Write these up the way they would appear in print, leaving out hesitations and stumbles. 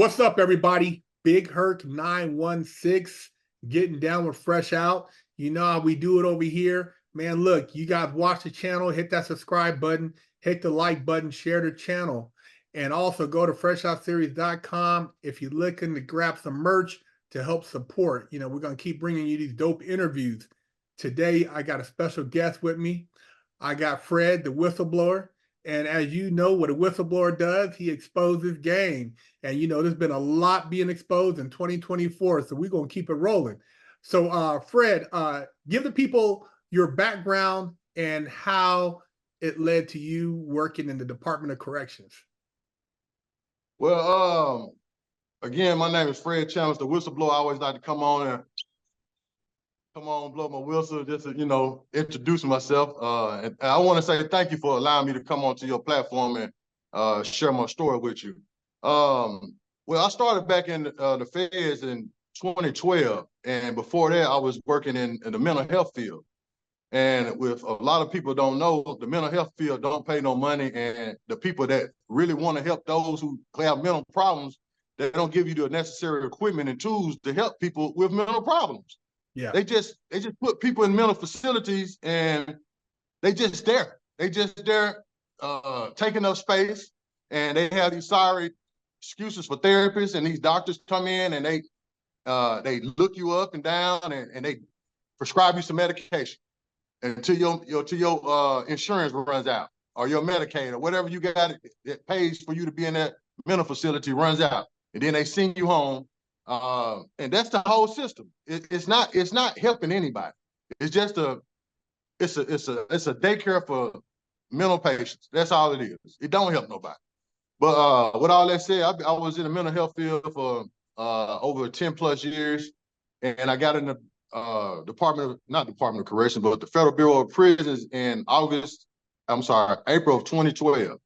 What's up, everybody? Big Herc 916 getting down with Fresh Out. You know how we do it over here. Man, look, you guys watch the channel, hit that subscribe button, hit the like button, share the channel, and also go to freshoutseries.com if you're looking to grab some merch to help support. You know, we're going to keep bringing you these dope interviews. Today, I got a special guest with me. I got Fred, the whistleblower. And as you know, what a whistleblower does, he exposes game. And you know, there's been a lot being exposed in 2024, so we're gonna keep it rolling. So, Fred, give the people your background and how it led to you working in the Department of Corrections. Well, again, my name is Fred Chambliss, the whistleblower. I always like to come on, blow my whistle, just to, introduce myself. And I want to say thank you for allowing me to come onto your platform and share my story with you. Well, I started back in the feds in 2012, and before that, I was working in the mental health field. And with a lot of people don't know, the mental health field don't pay no money, and the people that really want to help those who have mental problems, they don't give you the necessary equipment and tools to help people with mental problems. Yeah. They just put people in mental facilities, and they just there. They just there taking up space, and they have these sorry excuses for therapists, and these doctors come in and they look you up and down, and they prescribe you some medication until your insurance runs out, or your Medicaid, or whatever you got that pays for you to be in that mental facility runs out, and then they send you home. And that's the whole system. It's not helping anybody. It's just it's a daycare for mental patients. That's all it is. It don't help nobody. But with all that said, I was in the mental health field for over 10 plus years, and I got in the not Department of Corrections, but the Federal Bureau of Prisons in April of 2012.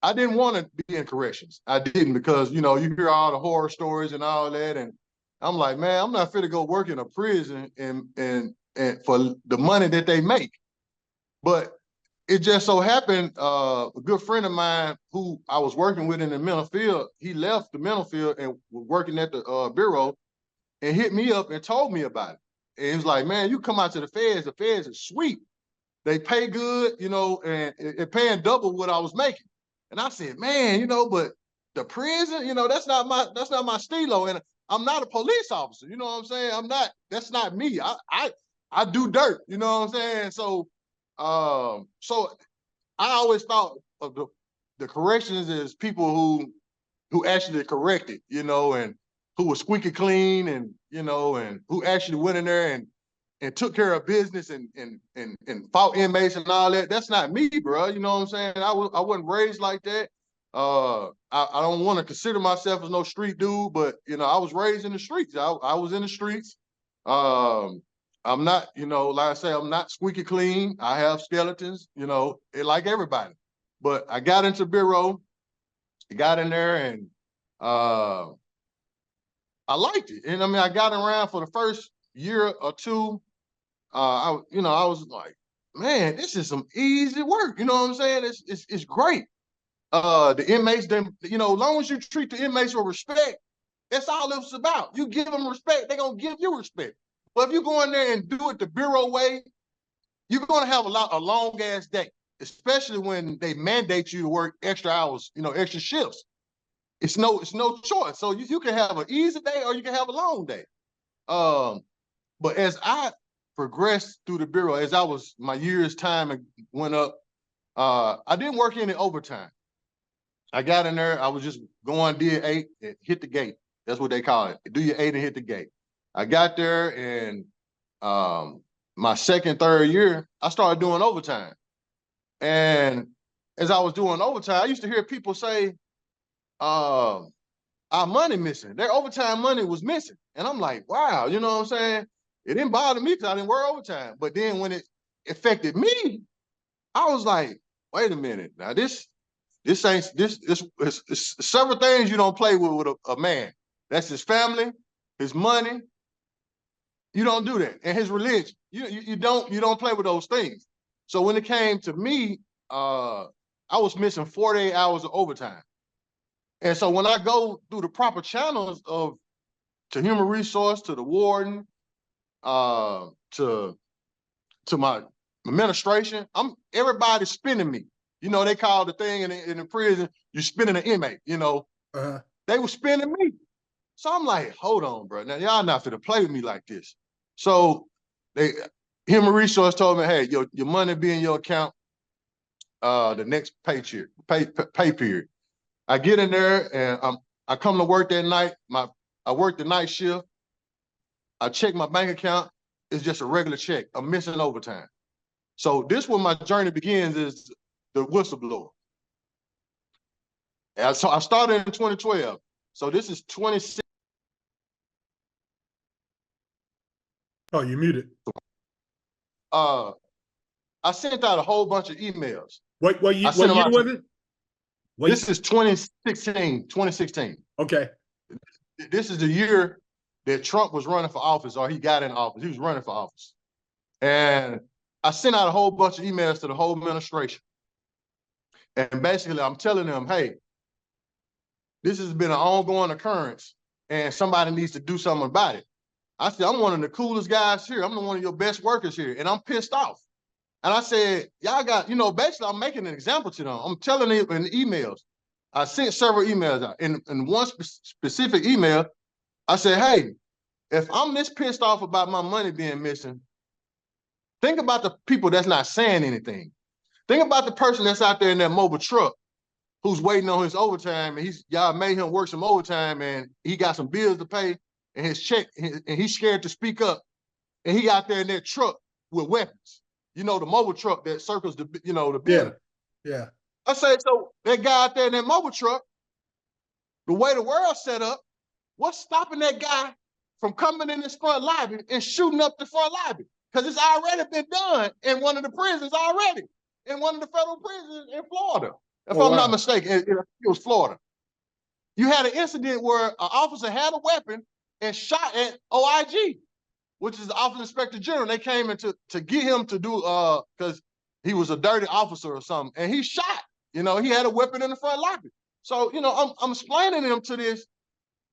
I didn't want to be in corrections. I didn't, because, you hear all the horror stories and all that. And I'm like, man, I'm not fit to go work in a prison and for the money that they make. But it just so happened, a good friend of mine who I was working with in the mental field, he left the mental field and was working at the bureau, and hit me up and told me about it. And he was like, man, you come out to the feds are sweet. They pay good, and it paying double what I was making. And I said, man, but the prison, that's not my stilo. And I'm not a police officer, you know what I'm saying? That's not me. I do dirt, you know what I'm saying? So I always thought of the corrections as people who actually corrected, and who were squeaky clean, and and who actually went in there and took care of business and fought inmates and all that. That's not me, bro. You know what I'm saying? I wasn't raised like that. I don't want to consider myself as no street dude, but I was raised in the streets. I was in the streets. I'm not, like I say, I'm not squeaky clean. I have skeletons, like everybody. But I got into bureau, got in there, and I liked it. And I mean, I got around for the first year or two. I was like, man, this is some easy work. You know what I'm saying? It's great. The inmates, then, as long as you treat the inmates with respect, that's all it's about. You give them respect, they're gonna give you respect. But if you go in there and do it the bureau way, you're gonna have a long ass day, especially when they mandate you to work extra hours, extra shifts. It's no choice. So you can have an easy day or you can have a long day. But as I progressed through the bureau, as my years time went up, I didn't work any overtime. I got in there, I was just did 8 and hit the gate. That's what they call it. Do your 8 and hit the gate. I got there, and my second, third year, I started doing overtime. And as I was doing overtime, I used to hear people say, our money missing. Their overtime money was missing. And I'm like, wow, you know what I'm saying? It didn't bother me because I didn't work overtime. But then when it affected me, I was like, wait a minute. Now this ain't it's several things you don't play with a man. That's his family, his money. You don't do that. And his religion. You don't play with those things. So when it came to me, I was missing 48 hours of overtime. And so when I go through the proper channels to human resource, to the warden, to my administration, everybody's spinning me. You know, they call the thing in the prison, you're spinning an inmate, you know. They were spinning me. So I'm like, hold on, bro. Now y'all not finna play with me like this. So human resource told me, hey, your money be in your account the next pay period. I get in there and I come to work that night. I work the night shift. I check my bank account. It's just a regular check. I'm missing overtime. So this where my journey begins is the whistleblower. And so I started in 2012. So this is 26. Oh, you muted. I sent out a whole bunch of emails. What year was it? This is 2016. Okay. This is the year that Trump was running for office, or he got in office. He was running for office. And I sent out a whole bunch of emails to the whole administration. And basically, I'm telling them, hey, this has been an ongoing occurrence, and somebody needs to do something about it. I said, I'm one of the coolest guys here. I'm one of your best workers here, and I'm pissed off. And I said, y'all got, you know, basically I'm making an example to them. I'm telling them in emails. I sent several emails out. In one specific email, I said, hey, if I'm this pissed off about my money being missing, think about the people that's not saying anything. Think about the person that's out there in that mobile truck who's waiting on his overtime, and y'all made him work some overtime, and he got some bills to pay, and his check, and he's scared to speak up, and he out there in that truck with weapons. You know, the mobile truck that circles the building. Yeah. I say, so that guy out there in that mobile truck, the way the world's set up, what's stopping that guy from coming in this front lobby and shooting up the front lobby? Because it's already been done in one of the prisons already, in one of the federal prisons in Florida. If I'm not mistaken, it was Florida. You had an incident where an officer had a weapon and shot at OIG, which is the Office Inspector General. They came in to get him to do, because he was a dirty officer or something, and he shot. You know, he had a weapon in the front lobby. So, you know, I'm explaining to him to this.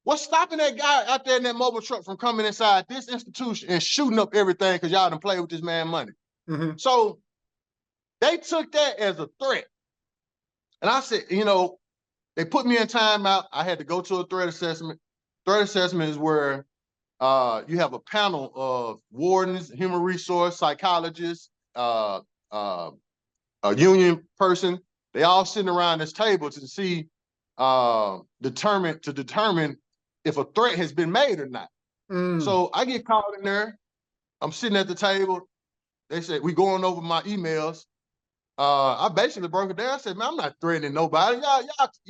What's stopping that guy out there in that mobile truck from coming inside this institution and shooting up everything because y'all done played with this man's money? So they took that as a threat. And I said, you know, they put me in timeout. I had to go to a threat assessment. Threat assessment is where you have a panel of wardens, human resource, psychologists, a union person. They all sitting around this table to see, determine if a threat has been made or not. So I get called in there. I'm sitting at the table. They said, we going over my emails. I basically broke it down. I said, man, I'm not threatening nobody.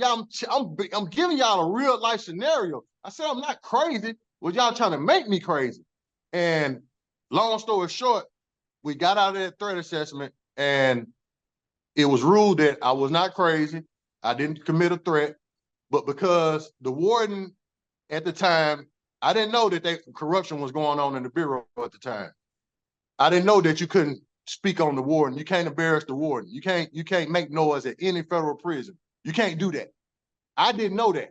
I'm giving y'all a real life scenario. I said, I'm not crazy. Well, y'all trying to make me crazy. And long story short, we got out of that threat assessment, and it was ruled that I was not crazy. I didn't commit a threat, but because the warden at the time, I didn't know that corruption was going on in the bureau at the time. I didn't know that you couldn't speak on the warden. You can't embarrass the warden. You can't make noise at any federal prison. You can't do that. I didn't know that.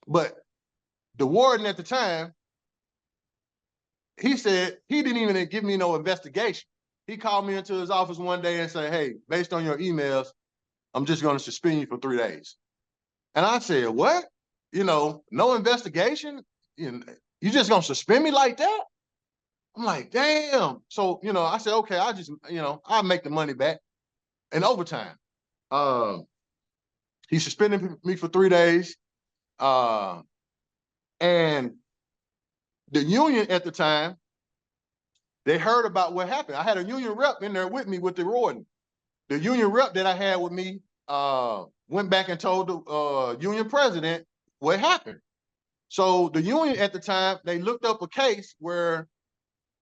But the warden at the time, he said he didn't even give me no investigation. He called me into his office one day and said, hey, based on your emails, I'm just going to suspend you for 3 days. And I said, what? You know, no investigation? You just going to suspend me like that? I'm like, damn. So, you know, I said, okay, I'll make the money back in overtime. He suspended me for 3 days. And the union at the time, they heard about what happened. I had a union rep in there with me with the warden. The union rep that I had with me went back and told the union president what happened. So the union at the time, they looked up a case where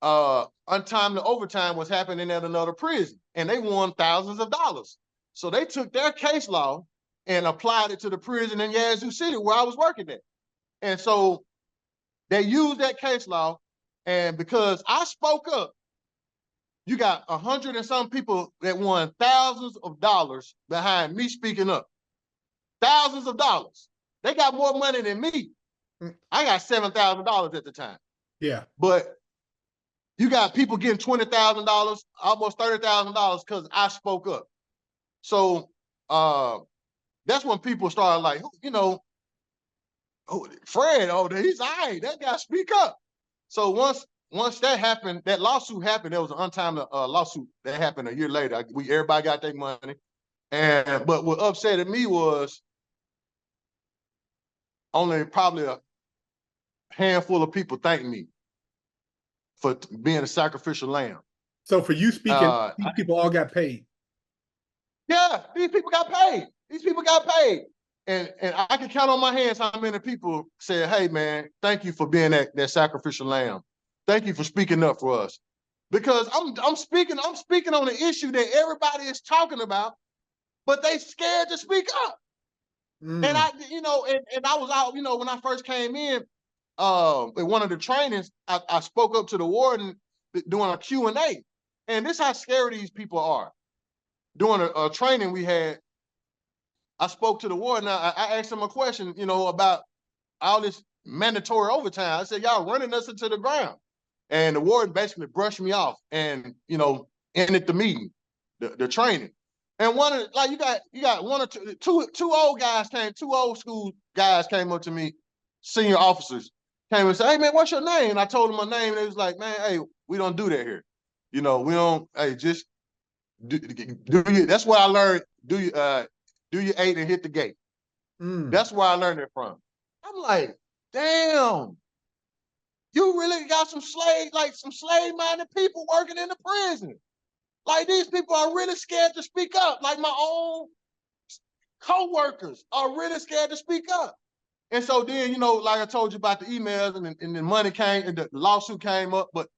untimely overtime was happening at another prison, and they won thousands of dollars. So they took their case law and applied it to the prison in Yazoo City where I was working at. And so they used that case law, and because I spoke up, you got 100 and some people that won thousands of dollars behind me speaking up. thousands of dollars. They got more money than me. I got $7,000 at the time. Yeah. But you got people getting $20,000, almost $30,000 because I spoke up. So that's when people started like, you know, Fred, he's all right. That guy speak up. So once that happened, that lawsuit happened. There was an untimely lawsuit that happened a year later. Everybody got their money. But what upset me was only probably a handful of people thanked me for being a sacrificial lamb. So for you speaking, these people all got paid. Yeah, these people got paid. These people got paid. And I can count on my hands how many people said, hey man, thank you for being that sacrificial lamb. Thank you for speaking up for us. Because I'm speaking on the issue that everybody is talking about, but they scared to speak up. And I, you know, and I was out, you know, when I first came in one of the trainings, I spoke up to the warden doing a Q&A. And this is how scary these people are. During a training we had, I spoke to the warden. I asked him a question, you know, about all this mandatory overtime. I said, y'all running us into the ground. And the warden basically brushed me off and, you know, ended the meeting, the training. And one of like you got one or two old guys two old school guys came up to me, senior officers, came and said, hey man, what's your name? And I told them my name, and they was like, man, hey, we don't do that here. You know, we don't, hey, just do you, that's what I learned, do you 8 and hit the gate. That's where I learned it from. I'm like, damn, you really got some slave-minded people working in the prison. Like these people are really scared to speak up. Like my own co-workers are really scared to speak up. And so then, you know, like I told you about the emails and the money came and the lawsuit came up. But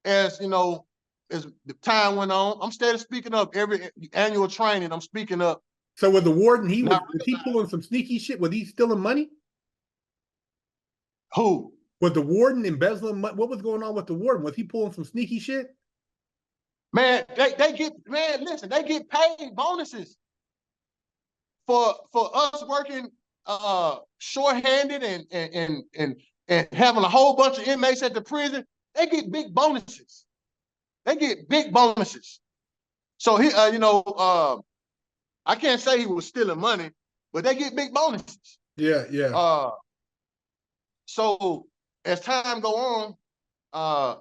as you know, as the time went on, I'm still speaking up. Every annual training, I'm speaking up. So with the warden, was he pulling some sneaky shit? Was he stealing money? Who? Was the warden embezzling money? What was going on with the warden? Was he pulling some sneaky shit? Man, they get paid bonuses for us working shorthanded and having a whole bunch of inmates at the prison. They get big bonuses. They get big bonuses. So he, you know, I can't say he was stealing money, but they get big bonuses. Yeah, yeah. So as time go on,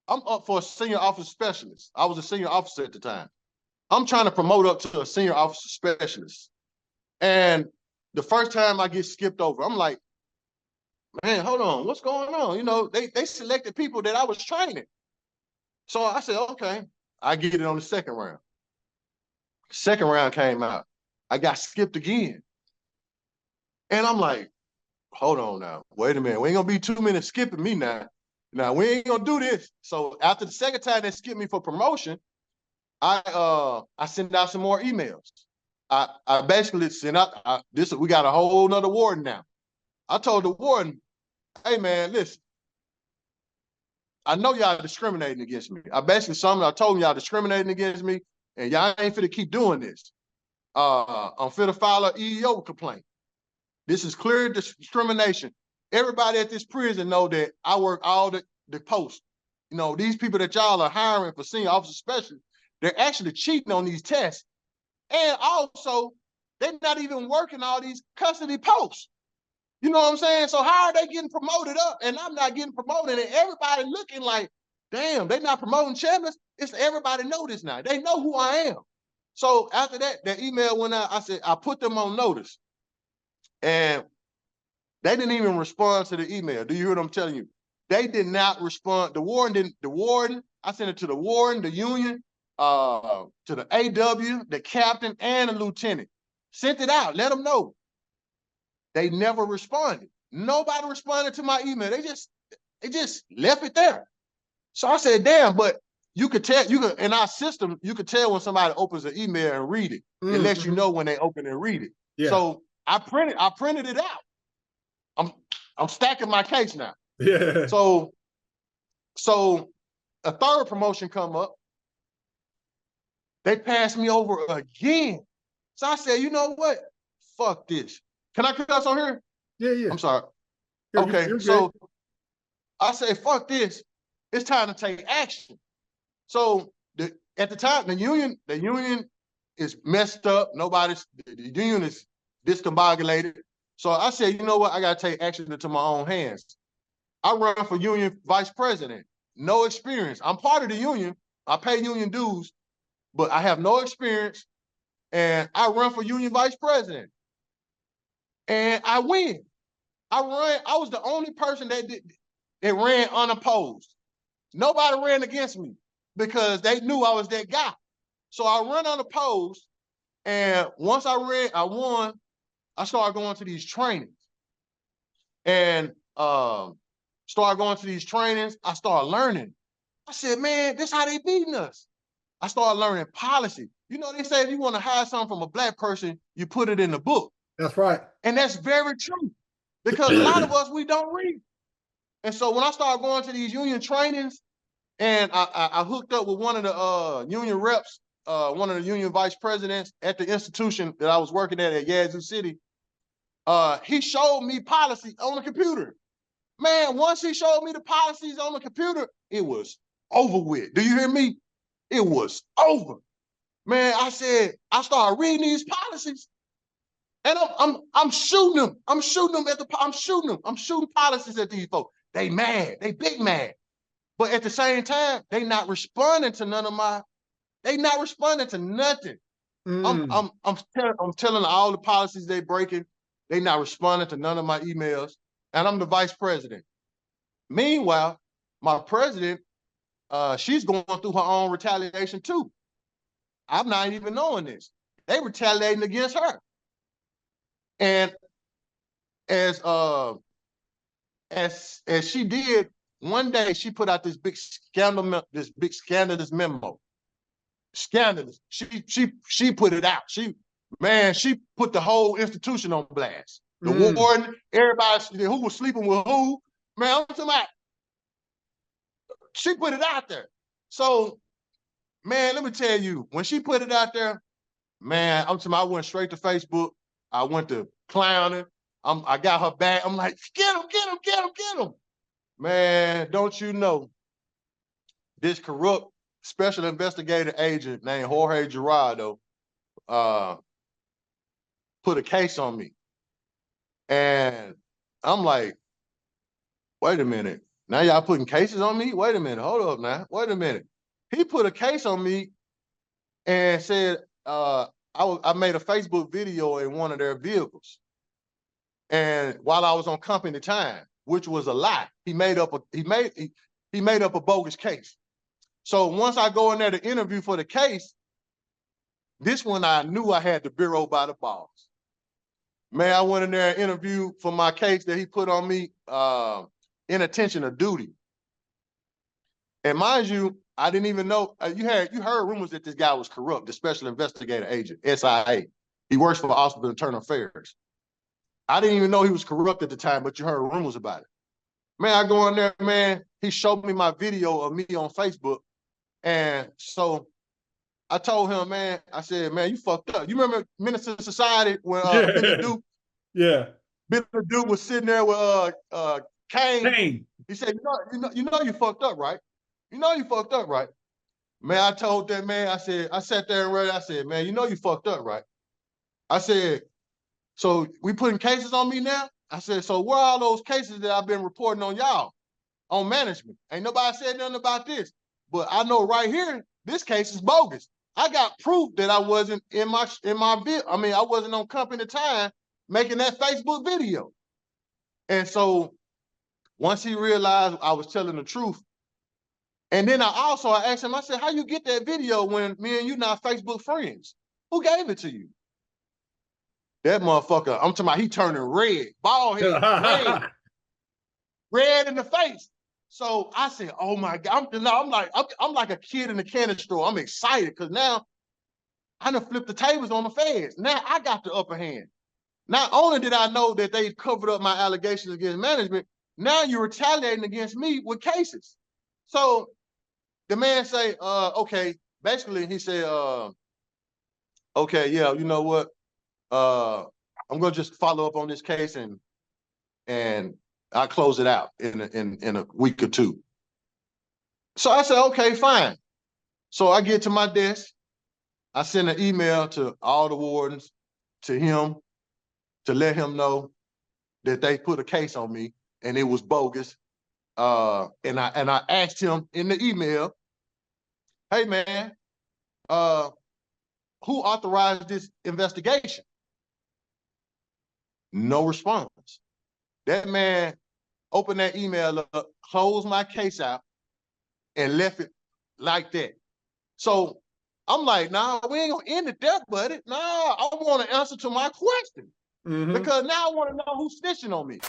I'm up for a senior officer specialist. I was a senior officer at the time. I'm trying to promote up to a senior officer specialist. And the first time I get skipped over, I'm like, man, hold on, what's going on? You know, they selected people that I was training. So I said, okay, I get it on the second round. Second round came out. I got skipped again. And I'm like, hold on now, wait a minute. We ain't gonna be 2 minutes skipping me now. Now we ain't gonna do this. So after the second time they skipped me for promotion, I sent out some more emails. I basically sent out we got a whole nother warden now. I told the warden, hey man, listen, I know y'all discriminating against me. I told them y'all discriminating against me, and y'all ain't finna keep doing this. I'm finna file an EEO complaint. This is clear discrimination. Everybody at this prison know that I work all the posts. You know, these people that y'all are hiring for senior officer specialists, they're actually cheating on these tests. And also, they're not even working all these custody posts. You know what I'm saying? So how are they getting promoted up and I'm not getting promoted, and everybody looking like, damn, they're not promoting Chambliss? It's everybody know this now. They know who I am. So after that email went out, I said, I put them on notice. And they didn't even respond to the email. Do you hear what I'm telling you? They did not respond. The warden, I sent it to the warden, the union, to the AW, the captain, and the lieutenant. Sent it out, let them know. They never responded. Nobody responded to my email. They just left it there. So I said, damn, but you could tell, in our system, you could tell when somebody opens an email and read it. It lets you know when they open and read it. Yeah. So I printed it out. I'm stacking my case now. Yeah. So a third promotion come up. They passed me over again. So I said, you know what? fuck this. Can I cuss on here? Yeah, yeah. I'm sorry. You're, Okay, you're so good. I said, fuck this. It's time to take action. So at the time, the union is messed up. The union is discombobulated. So I said, you know what? I got to take action into my own hands. I run for union vice president. No experience. I'm part of the union. I pay union dues, but I have no experience. And I run for union vice president. And I win. I was the only person that ran unopposed. Nobody ran against me because they knew I was that guy. So I run unopposed. And once I won, I started going to these trainings. And started going to these trainings, I started learning. I said, man, this how they beating us. I started learning policy. You know, they say if you want to hide something from a black person, you put it in the book. That's right. And that's very true because a lot of us, we don't read. And so when I started going to these union trainings and I hooked up with one of the union reps, one of the union vice presidents at the institution that I was working at Yazoo City, he showed me policy on the computer. Man, once he showed me the policies on the computer, it was over with. Do you hear me? It was over. Man, I started reading these policies, and I'm shooting them. I'm shooting policies at these folks. They mad. They big mad. But at the same time, they not responding to they not responding to nothing. I'm telling all the policies they breaking. They not responding to none of my emails. And I'm the vice president. Meanwhile, my president, she's going through her own retaliation too. I'm not even knowing this. They retaliating against her. And as she did, one day she put out this big scandalous memo. Scandalous. She put it out. She put the whole institution on blast. The warden, everybody who was sleeping with who. Man, I'm talking about, she put it out there. So, man, let me tell you, when she put it out there, man, I'm talking about, I went straight to Facebook. I went to clowning. I got her back. I'm like, get him. Man, don't you know, this corrupt special investigator agent named Jorge Gerardo put a case on me. And I'm like, wait a minute. Now y'all putting cases on me? Wait a minute. Hold up now. Wait a minute. He put a case on me and said I made a Facebook video in one of their vehicles. And while I was on company time, which was a lie, he made up a bogus case. So once I go in there to interview for the case, this one I knew I had the bureau by the balls. Man, I went in there and interviewed for my case that he put on me, inattention of duty. And mind you, I didn't even know, you heard rumors that this guy was corrupt, the special investigator agent, SIA. He works for the Office of Internal Affairs. I didn't even know he was corrupt at the time, but you heard rumors about it. Man, I go in there, man, he showed me my video of me on Facebook. And so I told him, man, I said, man, you fucked up. You remember Minister of Society when Billy Duke? Yeah. Billy Duke was sitting there with Kane. He said, you know you fucked up, right? You know you fucked up, right? Man, I told that man, I sat there and read it. I said, man, you know you fucked up, right? I said, so we putting cases on me now? I said, so where are all those cases that I've been reporting on y'all, on management? Ain't nobody said nothing about this. But I know right here, this case is bogus. I got proof that I wasn't in my I wasn't on company time making that Facebook video. And so once he realized I was telling the truth, and then I asked him, I said, how you get that video when me and you not Facebook friends? Who gave it to you? That motherfucker, I'm talking about, he turning red, bald head, red in the face. So I said, oh my God, I'm like a kid in a candy store. I'm excited because now I done flipped the tables on the feds. Now I got the upper hand. Not only did I know that they covered up my allegations against management, now you're retaliating against me with cases. So the man say, okay, basically he said, okay, yeah, you know what? I'm gonna just follow up on this case and I'll close it out in a week or two. So I said, okay, fine. So I get to my desk. I send an email to all the wardens, to him, to let him know that they put a case on me and it was bogus. And I asked him in the email, hey man, who authorized this investigation? No response. That man opened that email up, closed my case out, and left it like that. So I'm like, nah, we ain't gonna end it there, buddy. Nah, I want an answer to my question. Mm-hmm. Because now I want to know who's snitching on me.